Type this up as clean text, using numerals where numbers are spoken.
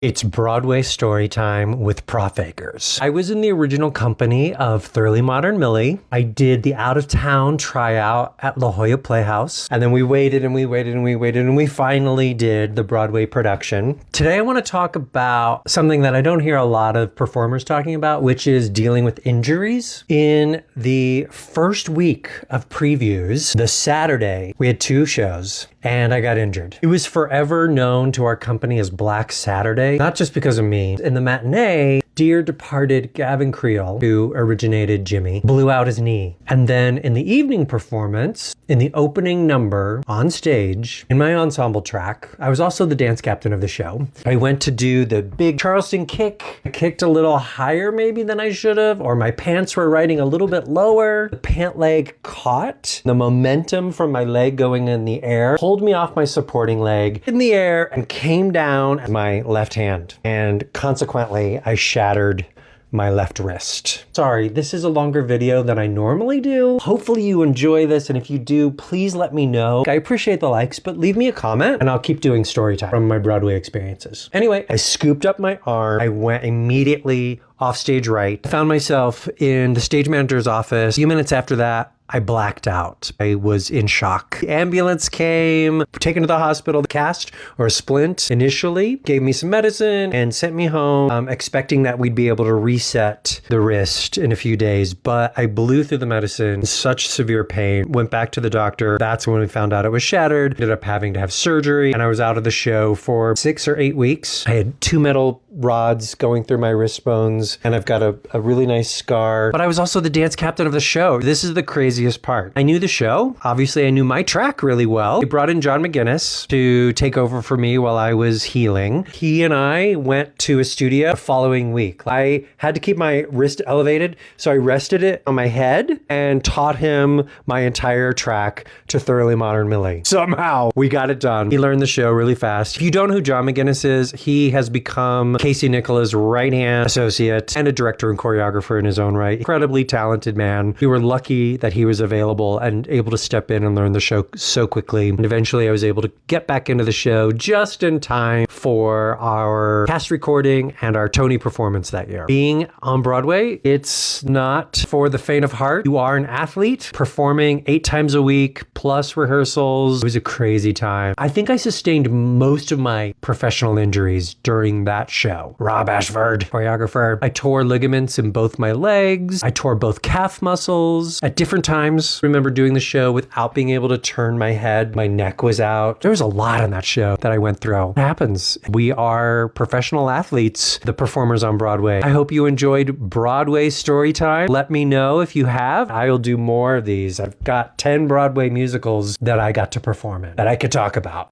It's Broadway Storytime with Prof. Akers. I was in the original company of Thoroughly Modern Millie. I did the out-of-town tryout at La Jolla Playhouse. And then we waited and we waited and we waited and we finally did the Broadway production. Today I want to talk about something that I don't hear a lot of performers talking about, which is dealing with injuries. In the first week of previews, the Saturday, we had 2 shows. And I got injured. It was forever known to our company as Black Saturday, not just because of me. In the matinee, dear departed Gavin Creel, who originated Jimmy, blew out his knee. And then in the evening performance, in the opening number on stage, in my ensemble track, I was also the dance captain of the show. I went to do the big Charleston kick. I kicked a little higher maybe than I should have, or my pants were riding a little bit lower. The pant leg caught. The momentum from my leg going in the air pulled me off my supporting leg in the air and came down my left hand. And consequently, I shattered my left wrist. Sorry, this is a longer video than I normally do. Hopefully you enjoy this, and if you do, please let me know. I appreciate the likes, but leave me a comment and I'll keep doing story time from my Broadway experiences. Anyway, I scooped up my arm. I went immediately off stage right. I found myself in the stage manager's office. A few minutes after that, I blacked out. I was in shock. The ambulance came, taken to the hospital. The cast or a splint initially gave me some medicine and sent me home, expecting that we'd be able to reset the wrist in a few days. But I blew through the medicine, such severe pain, went back to the doctor. That's when we found out it was shattered. Ended up having to have surgery, and I was out of the show for 6 or 8 weeks. I had 2 metal rods going through my wrist bones, and I've got a really nice scar. But I was also the dance captain of the show. This is the craziest part. I knew the show. Obviously, I knew my track really well. They brought in John MacInnis to take over for me while I was healing. He and I went to a studio the following week. I had to keep my wrist elevated, so I rested it on my head and taught him my entire track to Thoroughly Modern Millie. Somehow, we got it done. He learned the show really fast. If you don't know who John MacInnis is, he has become Casey Nichola's right-hand associate and a director and choreographer in his own right. Incredibly talented man. We were lucky that he was available and able to step in and learn the show so quickly. And eventually I was able to get back into the show just in time for our cast recording and our Tony performance that year. Being on Broadway, it's not for the faint of heart. You are an athlete performing 8 times a week plus rehearsals. It was a crazy time. I think I sustained most of my professional injuries during that show. Rob Ashford, choreographer. I tore ligaments in both my legs. I tore both calf muscles at different times. Remember doing the show without being able to turn my head. My neck was out. There was a lot on that show that I went through. It happens. We are professional athletes, the performers on Broadway. I hope you enjoyed Broadway Storytime. Let me know if you have. I will do more of these. I've got 10 Broadway musicals that I got to perform in that I could talk about.